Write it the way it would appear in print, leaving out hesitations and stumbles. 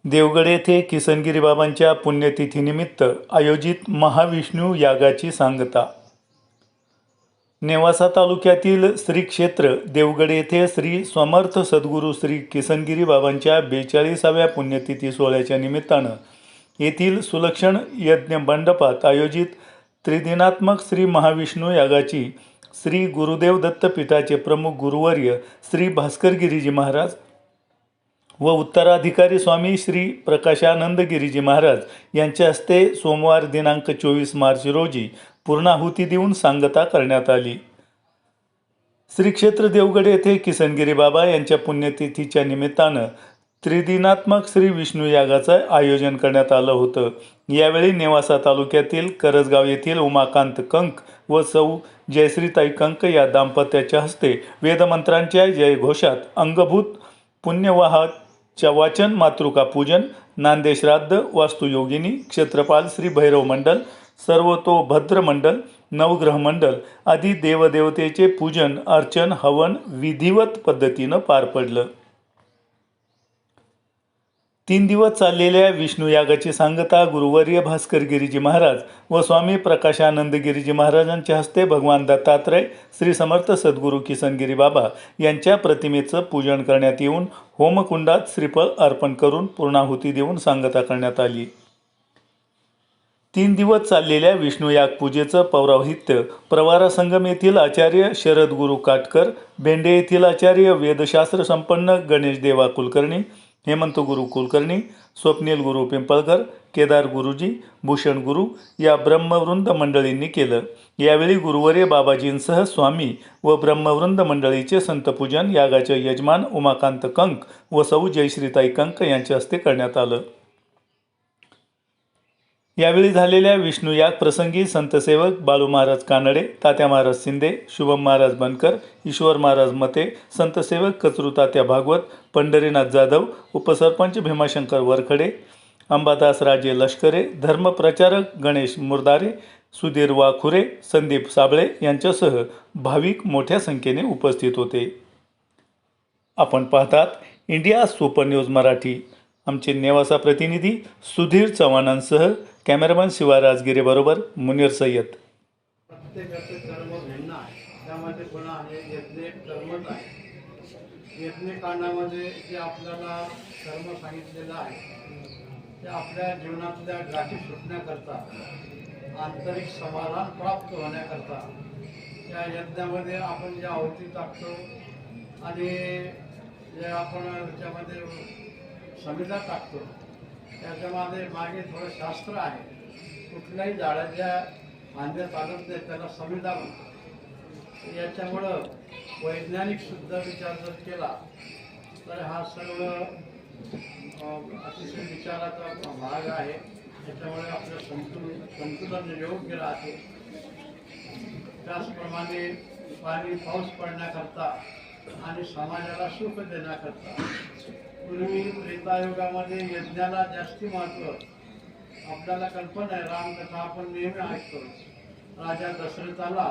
देवगड येथे किसनगिरी बाबांच्या पुण्यतिथीनिमित्त आयोजित महाविष्णू यागाची सांगता। नेवासा तालुक्यातील श्री क्षेत्र देवगड येथे श्री समर्थ सद्गुरू श्री किसनगिरी बाबांच्या 42व्या पुण्यतिथी सोहळ्याच्या निमित्तानं येथील सुलक्षण यज्ञ मंडपात आयोजित त्रिदिनात्मक श्री महाविष्णू यागाची श्री गुरुदेव दत्त पीठाचे प्रमुख गुरुवर्य श्री भास्कर गिरीजी महाराज व उत्तराधिकारी स्वामी श्री प्रकाशानंद गिरीजी महाराज यांच्या हस्ते सोमवार दिनांक 24 मार्च रोजी पूर्णाहुती देऊन सांगता करण्यात आली। श्री क्षेत्र देवगड येथे किसनगिरी बाबा यांच्या पुण्यतिथीच्या निमित्तानं त्रिदिनात्मक श्री विष्णू यागाचं आयोजन करण्यात आलं होतं। यावेळी नेवासा तालुक्यातील करजगाव येथील उमाकांत कंक व सौ जयश्रीताई कंक या दाम्पत्याच्या हस्ते वेदमंत्रांच्या जयघोषात अंगभूत पुण्यवाहाच्या वाचन, मातृका पूजन, नांदे श्राद्ध, वास्तुयोगिनी, क्षेत्रपाल श्री भैरव मंडल, सर्वतोभद्र मंडल, नवग्रह मंडल आदी देवदेवतेचे पूजन, अर्चन, हवन विधिवत पद्धतीनं पार पडलं। 3 दिवस चाललेल्या विष्णू यागाची सांगता गुरुवर्य भास्कर गिरीजी महाराज व स्वामी प्रकाशानंद गिरीजी महाराजांच्या हस्ते भगवान दत्तात्रय श्री समर्थ सद्गुरू किसनगिरी बाबा यांच्या प्रतिमेचं पूजन करण्यात येऊन होमकुंडात श्रीफळ अर्पण करून पूर्णाहुती देऊन सांगता करण्यात आली। 3 दिवस चाललेल्या विष्णू याग पूजेचं पौरोहित्य प्रवारा संगम येथील आचार्य शरद गुरु काटकर, भेंडे येथील आचार्य वेदशास्त्र संपन्न गणेश देवा कुलकर्णी, हेमंत गुरु कुलकर्णी, स्वप्नील गुरु पिंपळकर, केदार गुरुजी, भूषण गुरु या ब्रह्मवृंद मंडळींनी केलं। यावेळी गुरुवर्य बाबाजींसह स्वामी व ब्रह्मवृंद मंडळीचे संतपूजन यागाचे यजमान उमाकांत कंक व सौ जयश्रीताई कंक यांच्या हस्ते करण्यात आलं। यावेळी झालेल्या विष्णू याग प्रसंगी संतसेवक बाळू महाराज कानडे, तात्या महाराज शिंदे, शुभम महाराज बनकर, ईश्वर महाराज मते, संतसेवक कचरू तात्या भागवत, पंढरीनाथ जाधव, उपसरपंच भीमाशंकर वरखडे, अंबादास राजे लष्करे, धर्मप्रचारक गणेश मुरदारे, सुधीर वाखुरे, संदीप साबळे यांच्यासह भाविक मोठ्या संख्येने उपस्थित होते। आपण पाहतात इंडिया सुपर न्यूज मराठी। आमचे नेवासा प्रतिनिधी सुधीर चव्हाणांसह कॅमेरामॅन शिवा राजगिरे बरोबर मुनीर सय्यद। प्रत्येकाचे कर्म भिन्न आहे, त्यामध्ये पुन्हा आहे यज्ञ कर्मच आहे। यज्ञकांडामध्ये जे आपल्याला कर्म सांगितलेलं आहे ते आपल्या जीवनातल्या गाठी सुटण्याकरता, आंतरिक समाधान प्राप्त होण्याकरता या यज्ञामध्ये आपण जे आहुती टाकतो आणि जे आपण त्याच्यामध्ये समिधा टाकतो त्याच्यामध्ये मागे थोडं शास्त्र आहे। कुठल्याही झाडाच्या फांद्या चालत नाही, त्याला समिधा म्हणतो। याच्यामुळं वैज्ञानिक शुद्ध विचार जर केला तर हा सर्व अतिशय विचाराचा भाग आहे। त्याच्यामुळे आपलं संतुलन योग्य राहते। त्याचप्रमाणे पाऊस पडण्याकरता आणि समाजाला सुख देण्याकरता पूर्वी त्रेतायुगामध्ये यज्ञाला जास्ती महत्त्व आपल्याला कल्पना आहे। रामकथा आपण नेहमी ऐकतो। राजा दशरथाला